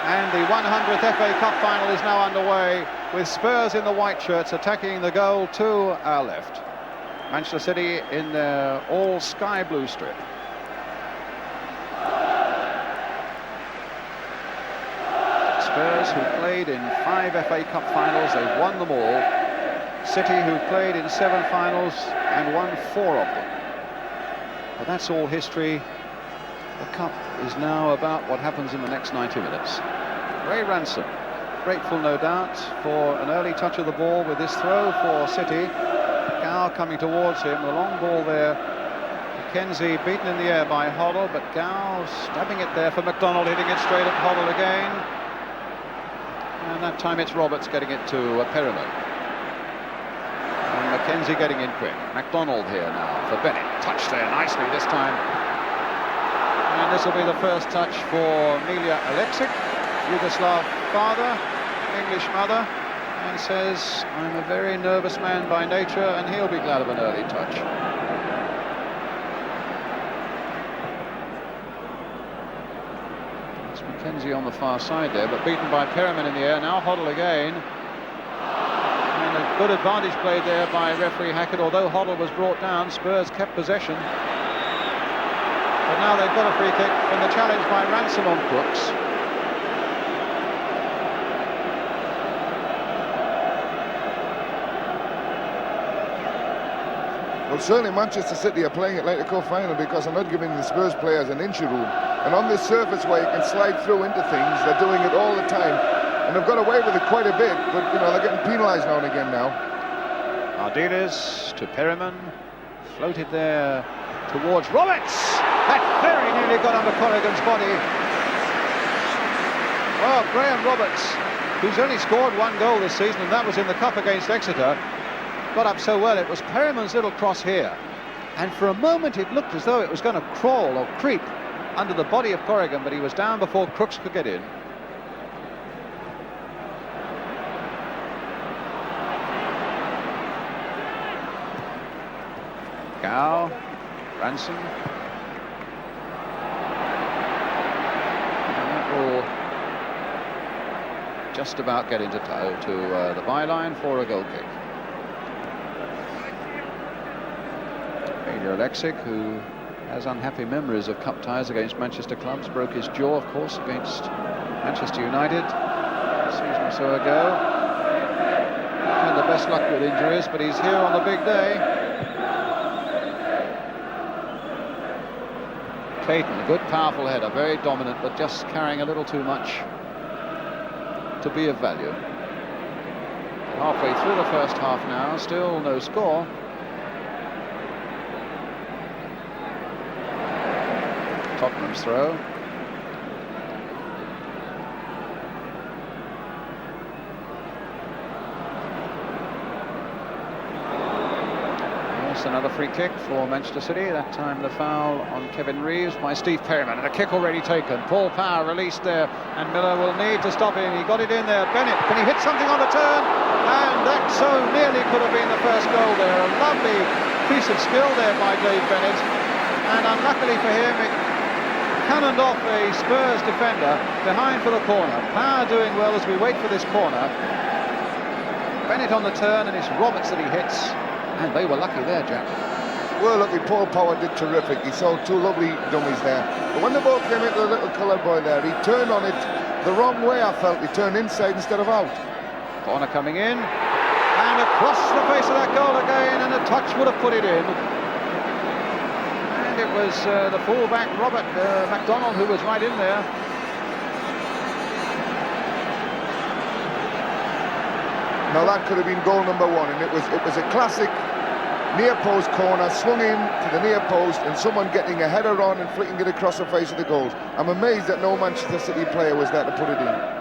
And the 100th FA Cup final is now underway, with Spurs in the white shirts attacking the goal to our left. Manchester City in their all sky blue strip. Spurs, who played in 5 FA Cup finals, they've won them all. City, who played in 7 finals and won 4 of them. But that's all history. The cup is now about what happens in the next 90 minutes. Ray Ransom, grateful no doubt for an early touch of the ball with this throw for City. Gow coming towards him, the long ball there. MacKenzie beaten in the air by Hoddle, but Gow stabbing it there for McDonald, hitting it straight at Hoddle again. And that time it's Roberts getting it to Perriman. And MacKenzie getting in quick. McDonald here now for Bennett. Touch there nicely this time. And this will be the first touch for Milja Aleksic, Yugoslav father, English mother, and says, I'm a very nervous man by nature, and he'll be glad of an early touch. It's MacKenzie on the far side there, but beaten by Perriman in the air. Now Hoddle again. And a good advantage played there by referee Hackett. Although Hoddle was brought down, Spurs kept possession. But now they've got a free kick from the challenge by Ransom on Crooks. Well, certainly Manchester City are playing it like a cup final because they're not giving the Spurs players an inch of room. And on this surface where you can slide through into things, they're doing it all the time. And they've got away with it quite a bit, but, you know, they're getting penalised now and again now. Ardiles to Perriman, floated there towards Roberts. That very nearly got under Corrigan's body. Well, Graham Roberts, who's only scored 1 goal this season, and that was in the Cup against Exeter, got up so well. It was Perriman's little cross here, and for a moment it looked as though it was going to crawl or creep under the body of Corrigan, but he was down before Crooks could get in. Gow, Ransom. And that will just about get into the byline for a goal kick. Milja Aleksic, who has unhappy memories of cup ties against Manchester clubs, broke his jaw, of course, against Manchester United a season or so ago. Had the best luck with injuries, but he's here on the big day. Clayton, a good powerful header, very dominant, but just carrying a little too much to be of value. Halfway through the first half now, still no score. Tottenham's throw. Another free kick for Manchester City, that time the foul on Kevin Reeves by Steve Perriman, and a kick already taken. Paul Power released there, and Miller will need to stop him. He got it in there. Bennett, can he hit something on the turn? And that so nearly could have been the first goal there. A lovely piece of skill there by Dave Bennett, and unluckily for him, it cannoned off a Spurs defender behind for the corner. Power doing well as we wait for this corner. Bennett on the turn, and it's Roberts that he hits. And they were lucky there, Jack. Well, lucky. Paul Power did terrific. He saw 2 lovely dummies there. But when the ball came into the little coloured boy there, he turned on it the wrong way, I felt. He turned inside instead of out. Corner coming in. And across the face of that goal again, and a touch would have put it in. And it was the full-back, Robert McDonald, who was right in there. Now that could have been goal number 1, and it was a classic near post corner, swung in to the near post, and someone getting a header on and flicking it across the face of the goals. I'm amazed that no Manchester City player was there to put it in.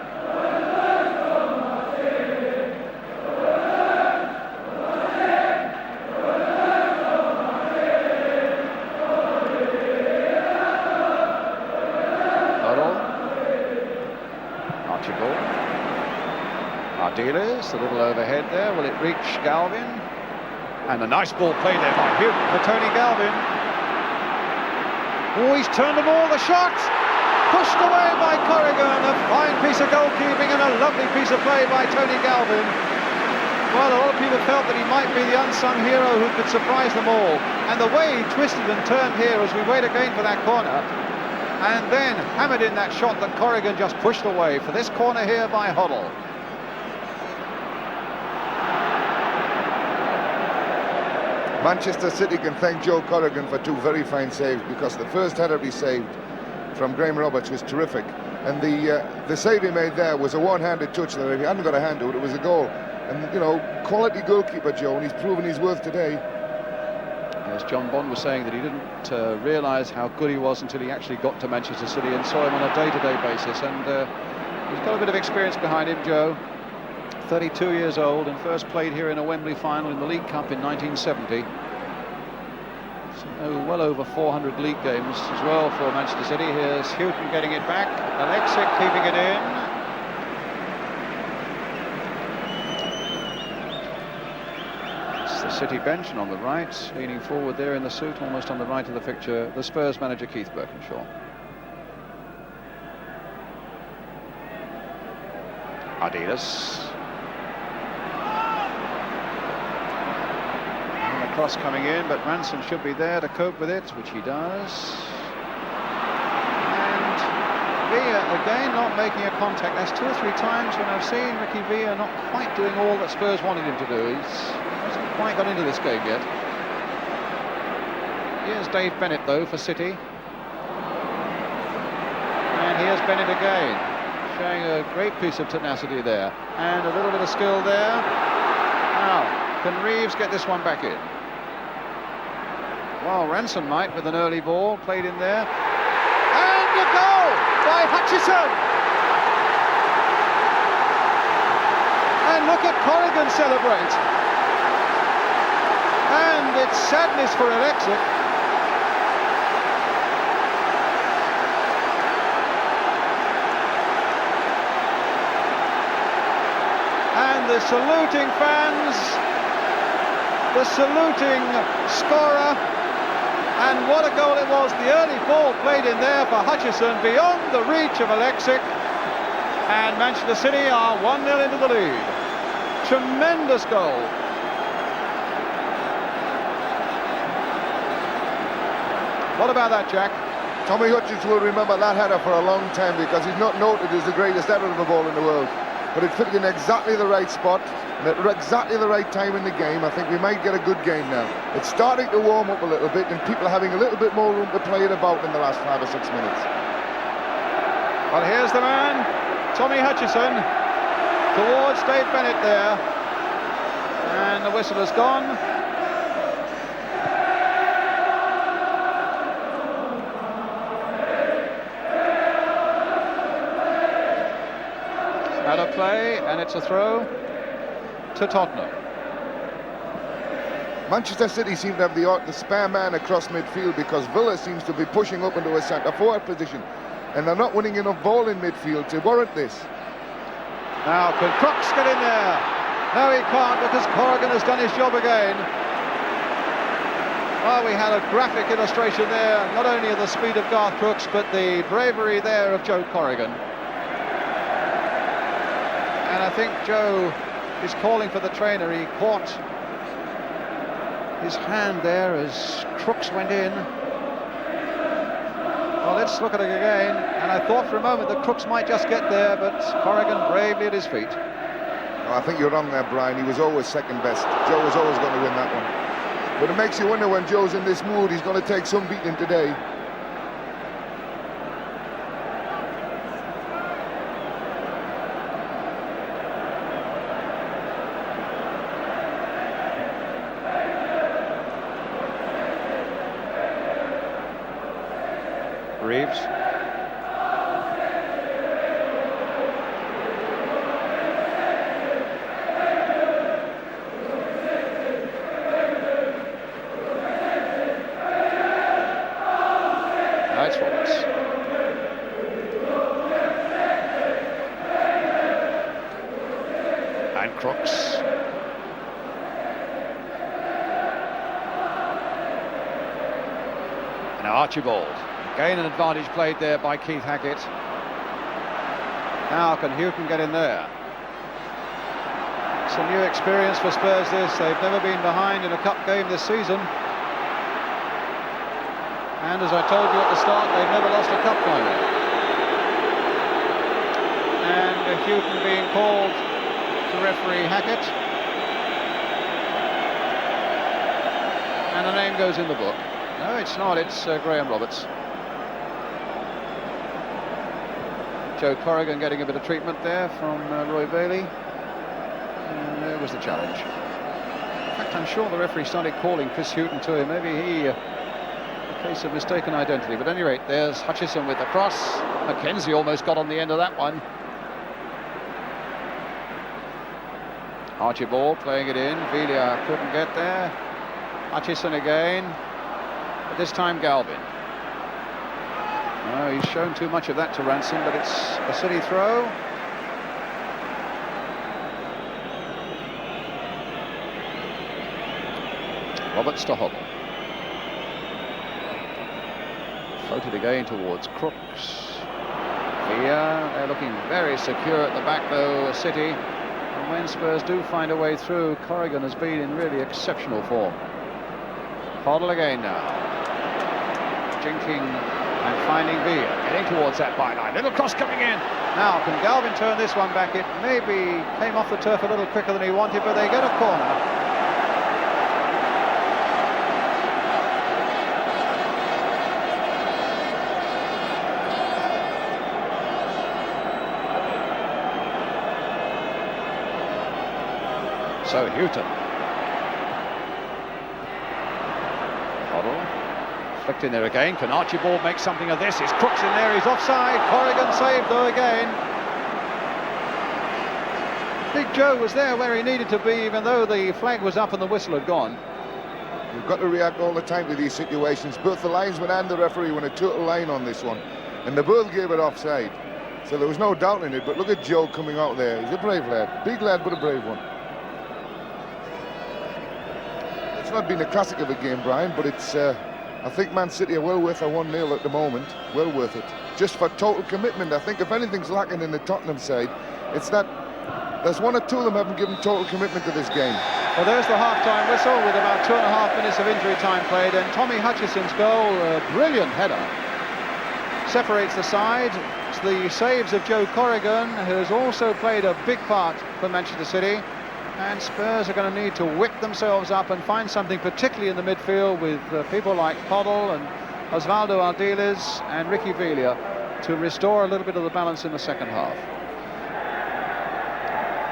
Ardiles, a little overhead there. Will it reach Galvin? And a nice ball played there by Hugh for Tony Galvin. Oh, he's turned the ball, the shot! Pushed away by Corrigan, a fine piece piece of goalkeeping and a lovely piece of play by Tony Galvin. Well, a lot of people felt that he might be the unsung hero who could surprise them all. And the way he twisted and turned here as we wait again for that corner, and then hammered in that shot that Corrigan just pushed away for this corner here by Hoddle. Manchester City can thank Joe Corrigan for two very fine saves, because the first header he saved from Graham Roberts was terrific, and the save he made there was a one-handed touch that if he hadn't got a hand to it, it was a goal. And, you know, quality goalkeeper, Joe, and he's proven his worth today. As John Bond was saying, that he didn't realise how good he was until he actually got to Manchester City and saw him on a day-to-day basis. And he's got a bit of experience behind him, Joe. 32 years old and first played here in a Wembley final in the League Cup in 1970. So well over 400 league games as well for Manchester City. Here's Houghton getting it back. Alexic keeping it in. The City bench, and on the right, leaning forward there in the suit, almost on the right of the picture, the Spurs manager Keith Birkinshaw. Adidas. And the cross coming in, but Ranson should be there to cope with it, which he does. And Villa again not making a contact. That's 2 or 3 times when I've seen Ricky Villa not quite doing all that Spurs wanted him to do. He hasn't quite got into this game yet. Here's Dave Bennett though for City. And here's Bennett again, showing a great piece of tenacity there. And a little bit of skill there. Now, can Reeves get this one back in? Well, Ranson might with an early ball, played in there. And a goal by Hutchison! And look at Corrigan celebrate. And it's sadness for Alexic. And the saluting fans, the saluting scorer, and what a goal it was. The early ball played in there for Hutchison, beyond the reach of Alexic, and Manchester City are 1-0 into the lead. Tremendous goal. What about that, Jack? Tommy Hutchison will remember that header for a long time, because he's not noted as the greatest ever of a ball in the world. But it fit in exactly the right spot and at exactly the right time in the game. I think we might get a good game now. It's starting to warm up a little bit, and people are having a little bit more room to play it about in the last 5 or 6 minutes. Well, here's the man, Tommy Hutchison, towards Dave Bennett there. And the whistle has gone. Out of play, and it's a throw to Tottenham. Manchester City seem to have the spare man across midfield, because Villa seems to be pushing up into a centre-forward position, and they're not winning enough ball in midfield to warrant this. Now, can Crooks get in there? No, he can't, because Corrigan has done his job again. Well, we had a graphic illustration there, not only of the speed of Garth Crooks, but the bravery there of Joe Corrigan. And I think Joe is calling for the trainer. He caught his hand there as Crooks went in. Well, let's look at it again. And I thought for a moment that Crooks might just get there, but Corrigan bravely at his feet. Oh, I think you're wrong there, Brian. He was always second best. Joe was always going to win that one. But it makes you wonder, when Joe's in this mood, he's going to take some beating today. Reeves. Nice forwards. And Crooks. And Archibald. Again, an advantage played there by Keith Hackett. Now can Hutton get in there? It's a new experience for Spurs this. They've never been behind in a cup game this season. And as I told you at the start, they've never lost a cup final. And Hutton being called to referee Hackett. And the name goes in the book. No, it's not, it's Graham Roberts. Joe Corrigan getting a bit of treatment there from Roy Bailey. And there was the challenge. In fact, I'm sure the referee started calling Chris Hutton to him. Maybe he, a case of mistaken identity. But at any rate, there's Hutchison with the cross. MacKenzie almost got on the end of that one. Archibald playing it in. Villa couldn't get there. Hutchison again. But this time Galvin. Oh, he's shown too much of that to Ransom, but it's a City throw. Roberts to Hoddle. Floated again towards Crooks. Here, they're looking very secure at the back though, City. And when Spurs do find a way through, Corrigan has been in really exceptional form. Hoddle again now. Jinking and finding Villa, getting towards that byline. Little cross coming in. Now, can Galvin turn this one back? It maybe came off the turf a little quicker than he wanted, but they get a corner. So Hutton. Hoddle. Flicked in there again. Can Archibald make something of this? Is Crooks in there? He's offside. Corrigan saved though again. Big Joe was there where he needed to be, even though the flag was up and the whistle had gone. You've got to react all the time to these situations. Both the linesman and the referee went a total line on this one, and they both gave it offside. So there was no doubt in it. But look at Joe coming out there. He's a brave lad. Big lad, but a brave one. It's not been a classic of a game, Brian, but it's. I think Man City are well worth a 1-0 at the moment. Well worth it. Just for total commitment. I think if anything's lacking in the Tottenham side, it's that there's one or two of them haven't given total commitment to this game. Well, there's the half-time whistle with about 2.5 minutes of injury time played, and Tommy Hutchison's goal, a brilliant header, separates the side. It's the saves of Joe Corrigan, who has also played a big part for Manchester City. And Spurs are going to need to whip themselves up and find something, particularly in the midfield, with people like Hoddle and Osvaldo Ardiles and Ricky Villa, to restore a little bit of the balance in the second half.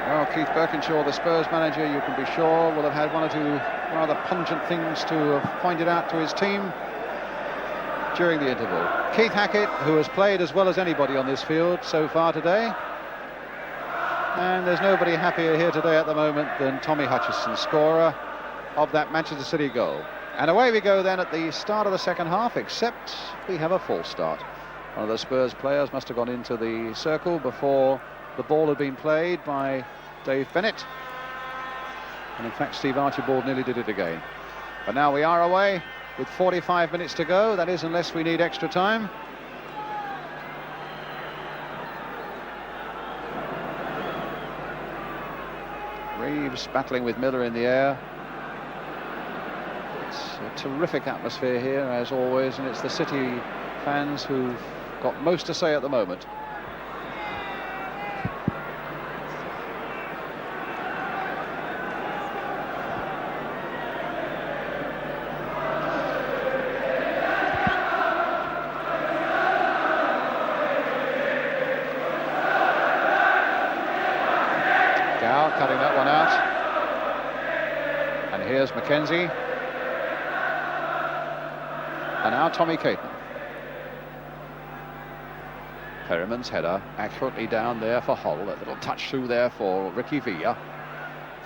Well, Keith Birkinshaw, the Spurs manager, you can be sure, will have had one or two rather pungent things to have pointed out to his team during the interval. Keith Hackett, who has played as well as anybody on this field so far today. And there's nobody happier here today at the moment than Tommy Hutchison, scorer of that Manchester City goal. And away we go then at the start of the second half, except we have a false start. One of the Spurs players must have gone into the circle before the ball had been played by Dave Bennett. And in fact, Steve Archibald nearly did it again. But now we are away with 45 minutes to go. That is, unless we need extra time. Reeves battling with Miller in the air. It's a terrific atmosphere here, as always, and it's the City fans who've got most to say at the moment. Cutting that one out, and here's MacKenzie, and now Tommy Caton. Perriman's header accurately down there for Hoddle, a little touch through there for Ricky Villa.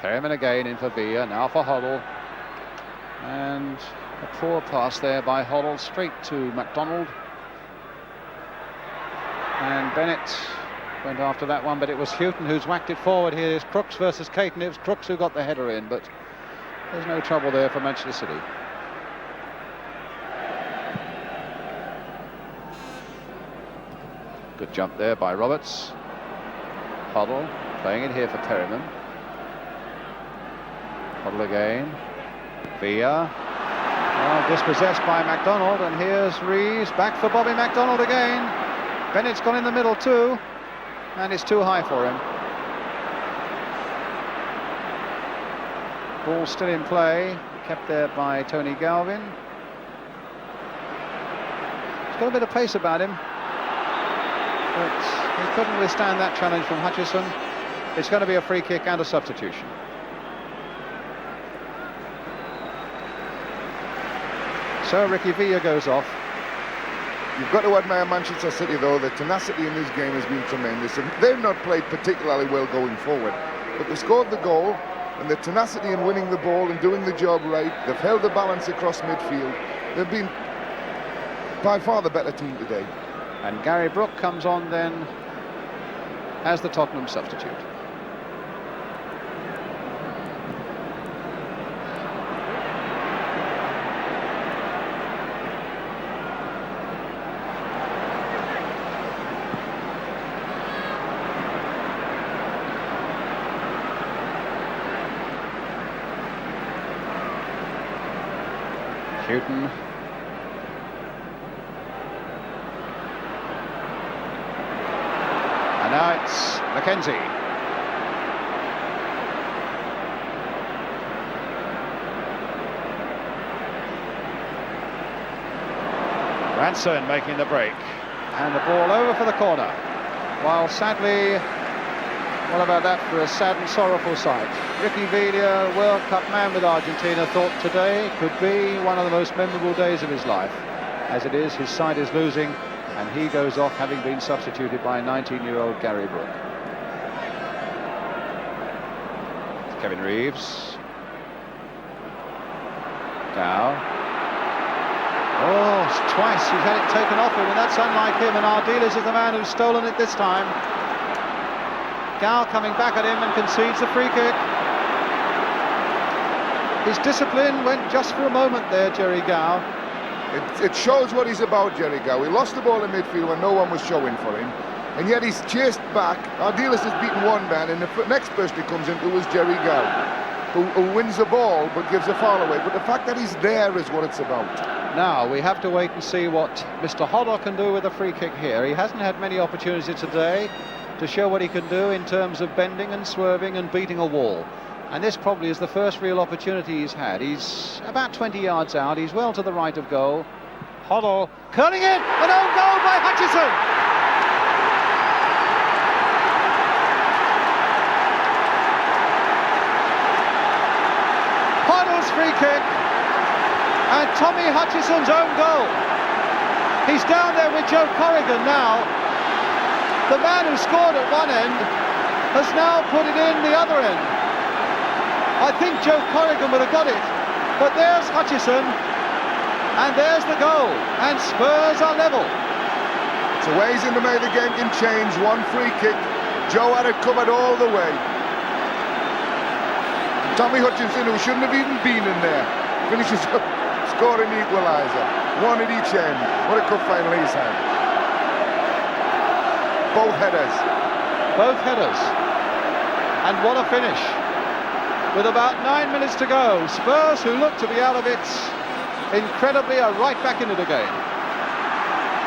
Perriman again in for Villa, now for Hoddle, and a poor pass there by Hoddle straight to MacDonald, and Bennett went after that one, but it was Hutton who's whacked it forward. Here is Crooks versus Caton. It was Crooks who got the header in, but there's no trouble there for Manchester City. Good jump there by Roberts. Huddle playing it here for Perryman. Huddle again. Villa. Oh, dispossessed by MacDonald, and here's Reeves back for Bobby MacDonald again. Bennett's gone in the middle too, and it's too high for him. Ball still in play, kept there by Tony Galvin. He's got a bit of pace about him, but he couldn't withstand that challenge from Hutchison. It's going to be a free kick and a substitution. So Ricky Villa goes off. You've got to admire Manchester City, though. The tenacity in this game has been tremendous. And they've not played particularly well going forward, but they've scored the goal, and the tenacity in winning the ball and doing the job right. They've held the balance across midfield. They've been by far the better team today. And Gary Brooke comes on then as the Tottenham substitute. Houghton. And now it's MacKenzie. Ranson making the break. And the ball over for the corner. While sadly, what about that for a sad and sorrowful sight? Ricky Villa, World Cup man with Argentina, thought today could be one of the most memorable days of his life. As it is, his side is losing, and he goes off having been substituted by 19-year-old Gary Brooke. Kevin Reeves. Dow. Oh, twice he's had it taken off him, and that's unlike him, and Ardiles is the man who's stolen it this time. Gow coming back at him and concedes the free kick. His discipline went just for a moment there, Jerry Gow. It shows what he's about, Jerry Gow. He lost the ball in midfield when no one was showing for him, and yet he's chased back. Ardiles has beaten one man, and the next person who comes into is Jerry Gow, who wins the ball but gives a foul away. But the fact that he's there is what it's about. Now we have to wait and see what Mr. Hodder can do with a free kick here. He hasn't had many opportunities today to show what he can do in terms of bending and swerving and beating a wall. And this probably is the first real opportunity he's had. He's about 20 yards out. He's well to the right of goal. Hoddle curling it, an own goal by Hutchison. Hoddle's free kick and Tommy Hutchison's own goal. He's down there with Joe Corrigan now. The man who scored at one end has now put it in the other end. I think Joe Corrigan would have got it, but there's Hutchison, and there's the goal, and Spurs are level. It's a ways in the way the game can change. One free kick, Joe had it covered all the way. Tommy Hutchison, who shouldn't have even been in there, finishes up scoring the equaliser. One at each end. What a cup final he's had. Both headers. Both headers. And what a finish. With about 9 minutes to go, Spurs, who look to be out of it incredibly, are right back in it again.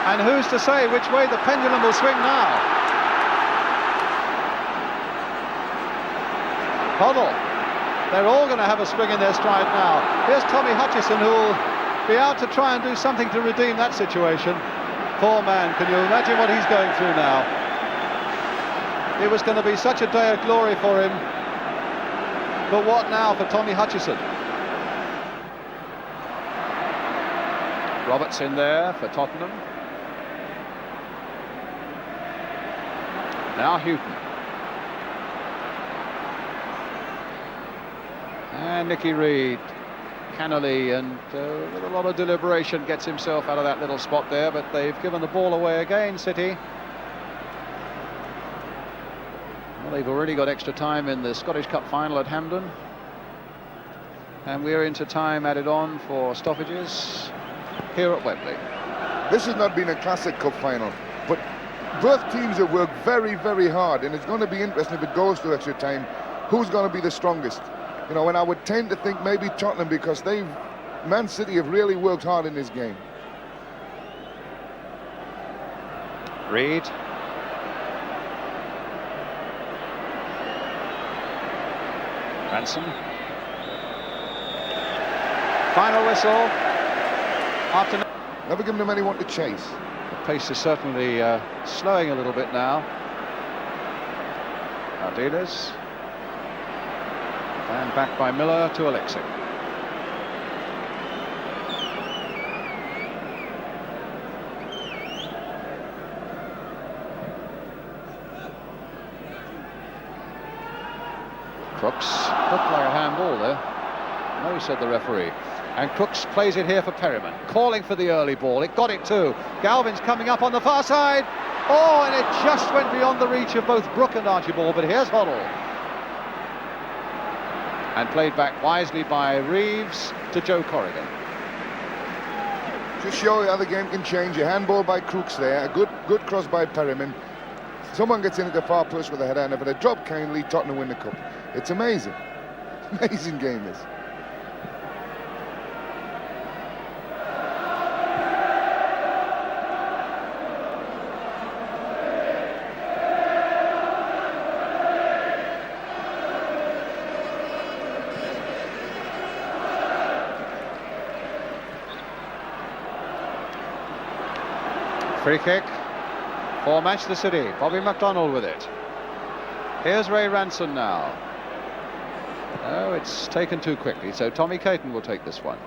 And who's to say which way the pendulum will swing now? Hoddle. They're all going to have a spring in their stride now. Here's Tommy Hutchison, who will be out to try and do something to redeem that situation. Poor man, can you imagine what he's going through now? It was going to be such a day of glory for him. But what now for Tommy Hutchison? Roberts in there for Tottenham. Now Houghton. And Nicky Reed, cannily and with a lot of deliberation gets himself out of that little spot there, but they've given the ball away again, City. Well, they've already got extra time in the Scottish Cup final at Hampden. And we're into time added on for stoppages here at Wembley. This has not been a classic cup final, but both teams have worked very, very hard, and it's going to be interesting if it goes to extra time, who's going to be the strongest. You know, and I would tend to think maybe Tottenham, because Man City have really worked hard in this game. Reed. Ranson. Final whistle. After Never given them anyone to chase. the pace is certainly slowing a little bit now. Ardiles. And back by Miller to Alexei. Crooks looked like a handball there. No, said the referee. And Crooks plays it here for Perryman, calling for the early ball. It got it too. Galvin's coming up on the far side. Oh, and it just went beyond the reach of both Brook and Archibald, but here's Hoddle. And played back wisely by Reeves to Joe Corrigan. Just show you how the game can change. A handball by Crooks there, a good cross by Perryman. Someone gets in at the far post with a header, and if it had dropped kindly, Tottenham win the cup. It's amazing. Amazing game, this. Free kick for Manchester City. Bobby MacDonald with it. Here's Ray Ranson now. Oh, it's taken too quickly, so Tommy Caton will take this one.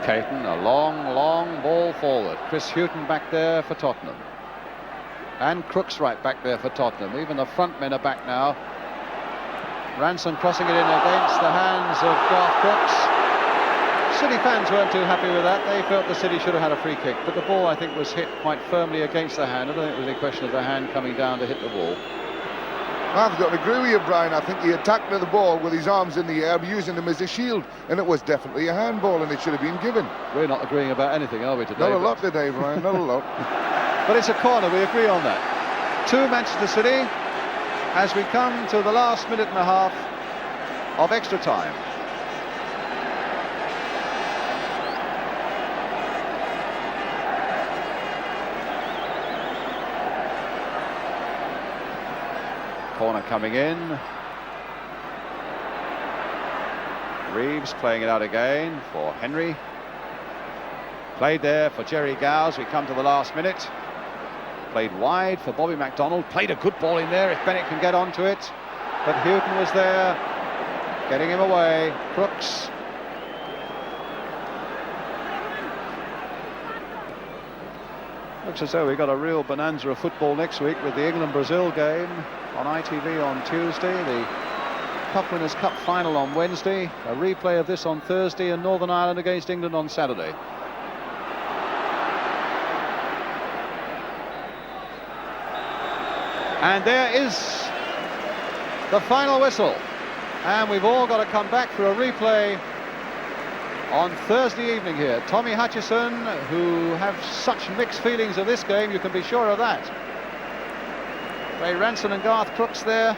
Caton, a long ball forward. Chris Hughton back there for Tottenham. And Crooks right back there for Tottenham. Even the front men are back now. Ranson crossing it in against the hands of Garth Crooks. City fans weren't too happy with that. They felt the City should have had a free kick, but the ball, I think, was hit quite firmly against the hand. I don't think it was a question of the hand coming down to hit the ball. I've got to agree with you, Brian. I think he attacked the ball with his arms in the air, using them as a shield, and it was definitely a handball, and it should have been given. We're not agreeing about anything, are we, today? Not a lot today, Brian, not a lot. But it's a corner, we agree on that. To Manchester City, as we come to the last minute and a half of extra time. Corner coming in. Reeves playing it out again for Henry. Played there for Jerry Gowes. We come to the last minute. Played wide for Bobby MacDonald. Played a good ball in there if Bennett can get onto it. But Hughton was there, getting him away. Crooks. Looks as though we've got a real bonanza of football next week with the England-Brazil game on ITV on Tuesday, the Cup Winners' Cup final on Wednesday, a replay of this on Thursday, and Northern Ireland against England on Saturday. And there is the final whistle, and we've all got to come back for a replay on Thursday evening here. Tommy Hutchison, who have such mixed feelings of this game, you can be sure of that. Ray Ranson and Garth Crooks there,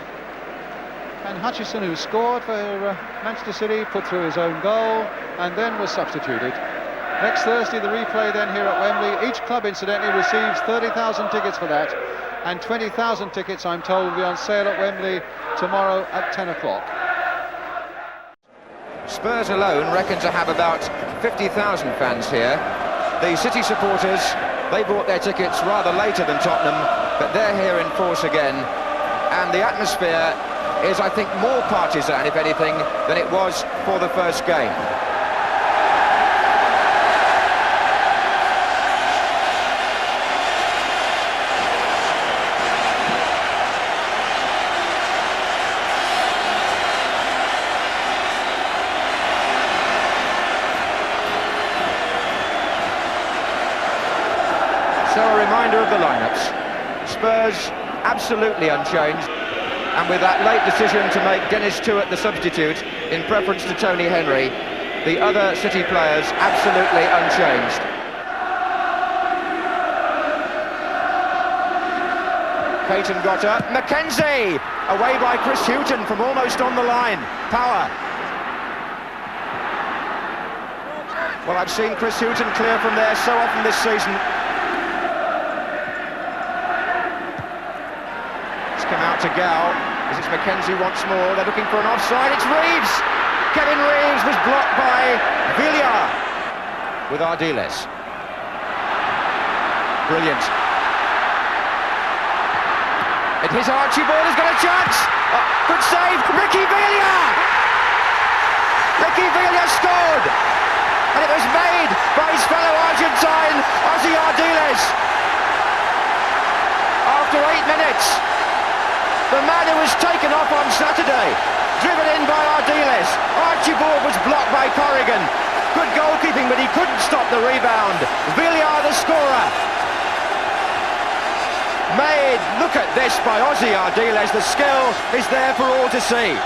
and Hutchison, who scored for Manchester City, put through his own goal and then was substituted. Next Thursday the replay then here at Wembley. Each club incidentally receives 30,000 tickets for that, and 20,000 tickets, I'm told, will be on sale at Wembley tomorrow at 10 o'clock. Spurs alone reckon to have about 50,000 fans here. The City supporters, they bought their tickets rather later than Tottenham, but they're here in force again, and the atmosphere is, I think, more partisan, if anything, than it was for the first game. So a reminder of the lineups. Spurs absolutely unchanged. And with that late decision to make Dennis Tuitt the substitute in preference to Tony Henry, the other City players absolutely unchanged. Payton got up, MacKenzie! Away by Chris Hughton from almost on the line. Power. Well, I've seen Chris Hughton clear from there so often this season. It's come out to Gal. This is MacKenzie once more. They're looking for an offside. It's Reeves! Kevin Reeves was blocked by Villar with Ardiles. Brilliant. It hits Archibald, has got a chance! Oh, good save, Ricky Villar! Ricky Villar scored! And it was made by his fellow Argentine, Ardiles. After 8 minutes, the man who was taken off on Saturday, driven in by Ardiles. Archibald was blocked by Corrigan. Good goalkeeping, but he couldn't stop the rebound. Villar, the scorer. Made, look at this by Ardiles. The skill is there for all to see.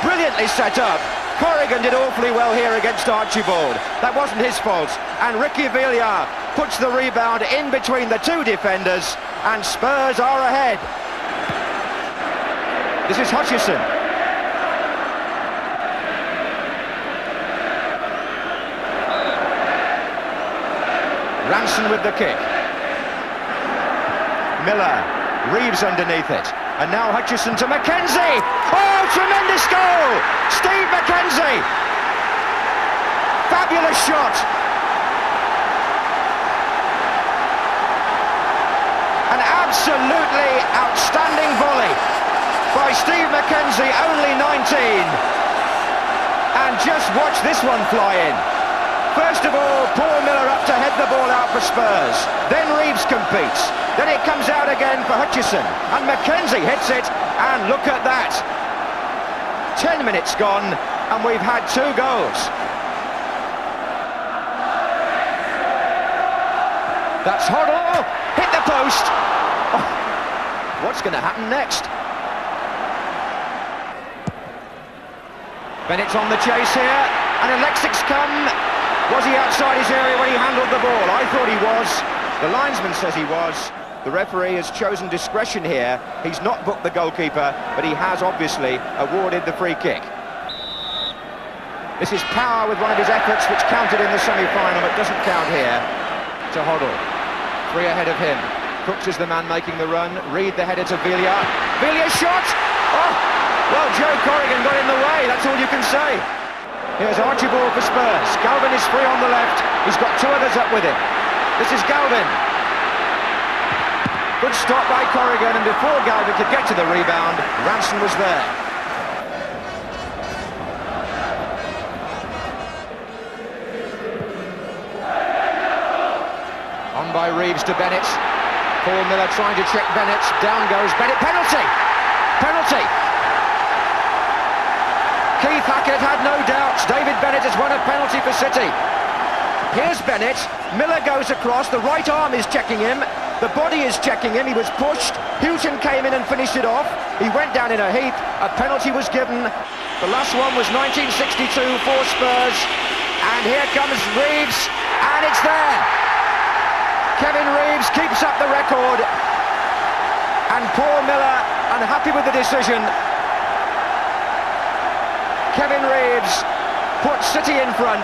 Brilliantly set up. Corrigan did awfully well here against Archibald. That wasn't his fault. And Ricky Villar puts the rebound in between the two defenders, and Spurs are ahead. This is Hutchison. Ranson with the kick. Miller, Reeves underneath it. And now Hutchison to MacKenzie. Oh, tremendous goal! Steve MacKenzie. Fabulous shot. An absolutely outstanding volley by Steve MacKenzie, only 19. And just watch this one fly in. First of all, Paul Miller up to head the ball out for Spurs. Then Reeves competes. Then it comes out again for Hutchison. And MacKenzie hits it. And look at that. 10 minutes gone, and we've had 2 goals. That's Hoddle. Hit the post. Oh, what's going to happen next? Bennett's on the chase here. And Alexic's come. Was he outside his area when he handled the ball? I thought he was. The linesman says he was. The referee has chosen discretion here. He's not booked the goalkeeper, but he has obviously awarded the free kick. This is Power with one of his efforts, which counted in the semi-final, but doesn't count here. To Hoddle. 3 ahead of him. Crooks is the man making the run. Reed the header to Villar. Villar shot! Oh! Well, Joe Corrigan got in the way, that's all you can say. Here's Archibald for Spurs. Galvin is free on the left. He's got 2 others up with him. This is Galvin. Good stop by Corrigan, and before Galvin could get to the rebound, Ranson was there. On by Reeves to Bennett. Paul Miller trying to trick Bennett. Down goes Bennett. Penalty! Penalty! Keith Hackett had no doubts. David Bennett has won a penalty for City. Here's Bennett. Miller goes across. The right arm is checking him. The body is checking him. He was pushed. Hughton came in and finished it off. He went down in a heap. A penalty was given. The last one was 1962 for Spurs. And here comes Reeves. And it's there. Kevin Reeves keeps up the record. And Paul Miller, unhappy with the decision. Kevin Reeves puts City in front.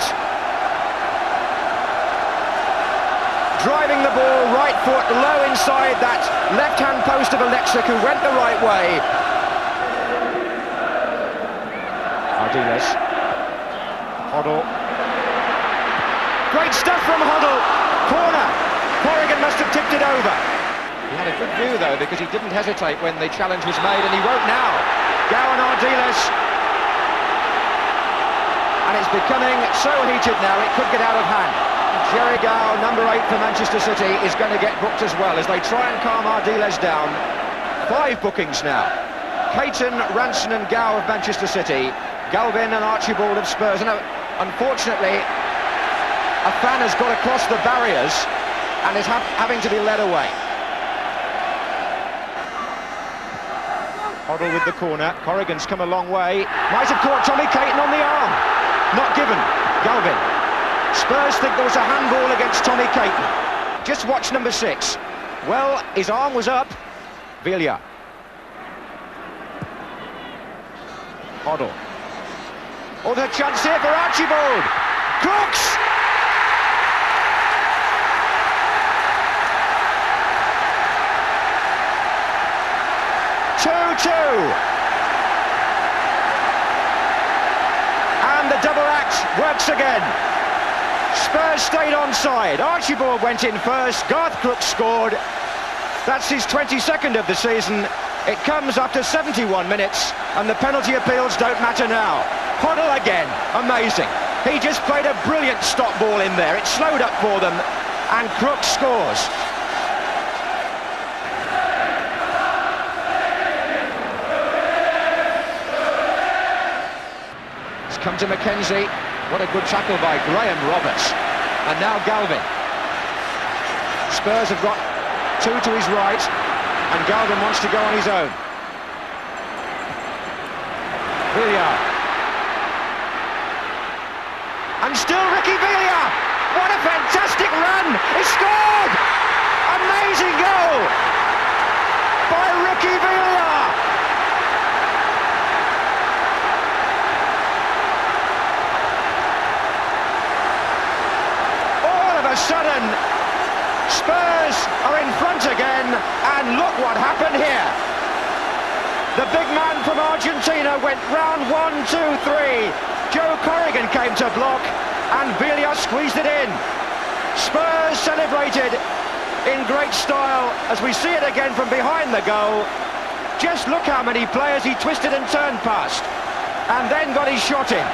Driving the ball, right foot low inside that left-hand post of Alexic, who went the right way. Ardiles. Hoddle. Great stuff from Hoddle. Corner. Corrigan must have tipped it over. He had a good view, though, because he didn't hesitate when the challenge was made, and he won't now. Gow and Ardiles. And it's becoming so heated now, it could get out of hand. Jerry Gow, number 8 for Manchester City, is going to get booked as well as they try and calm Ardiles down. 5 bookings now. Payton, Ranson and Gow of Manchester City. Galvin and Archibald of Spurs. And unfortunately, a fan has got across the barriers and is having to be led away. Hoddle with the corner. Corrigan's come a long way. Might have caught Tommy Caton on the arm. Not given. Galvin. Spurs think there was a handball against Tommy Caton. Just watch number 6. Well, his arm was up. Villa. Hoddle. Oh, there's a chance here for Archibald. Crooks! And the double act works again. Spurs stayed onside. Archibald went in first. Garth Crooks scored. That's his 22nd of the season. It comes after 71 minutes, and the penalty appeals don't matter now. Hoddle again. Amazing. He just played a brilliant stop ball in there. It slowed up for them, and Crooks scores. Come to MacKenzie. What a good tackle by Graham Roberts. And now Galvin. Spurs have got 2 to his right, and Galvin wants to go on his own. Villa. And still Ricky Villa. What a fantastic run. He scored. Amazing goal by Ricky Villa. Sudden, Spurs are in front again, and look what happened here. The big man from Argentina went round 1, 2, 3. Joe Corrigan came to block, and Villa squeezed it in. Spurs celebrated in great style as we see it again from behind the goal. Just look how many players he twisted and turned past, and then got his shot in.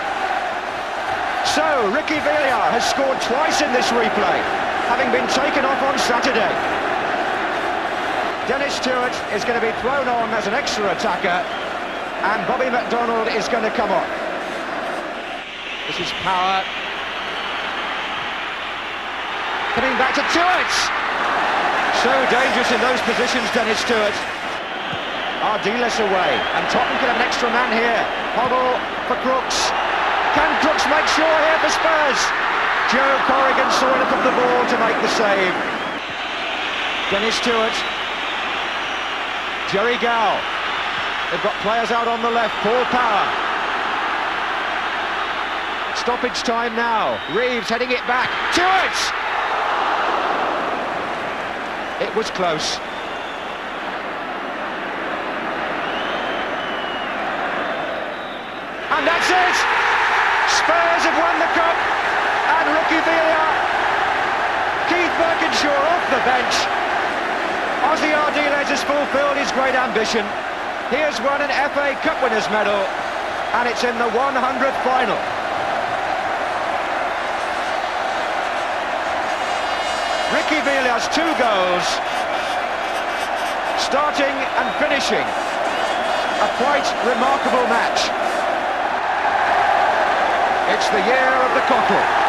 So, Ricky Villa has scored twice in this replay, having been taken off on Saturday. Dennis Stewart is going to be thrown on as an extra attacker, and Bobby McDonald is going to come on. This is Power. Coming back to Stewart. So dangerous in those positions, Dennis Stewart. Ardiles away, and Tottenham can have an extra man here. Hoddle for Crooks. Can Crooks make sure here for Spurs? Joe Corrigan saw enough of the ball to make the save. Dennis Stewart. Jerry Gow. They've got players out on the left. Paul Power. Stoppage time now. Reeves heading it back. Stewart! It was close. And that's it! Spurs have won the cup, and Ricky Villa, Keith Birkinshaw off the bench. Ozzy Ardiles has fulfilled his great ambition. He has won an FA Cup winners' medal, and it's in the 100th final. Ricky Villa's 2 goals, starting and finishing a quite remarkable match. It's the year of the cockerel.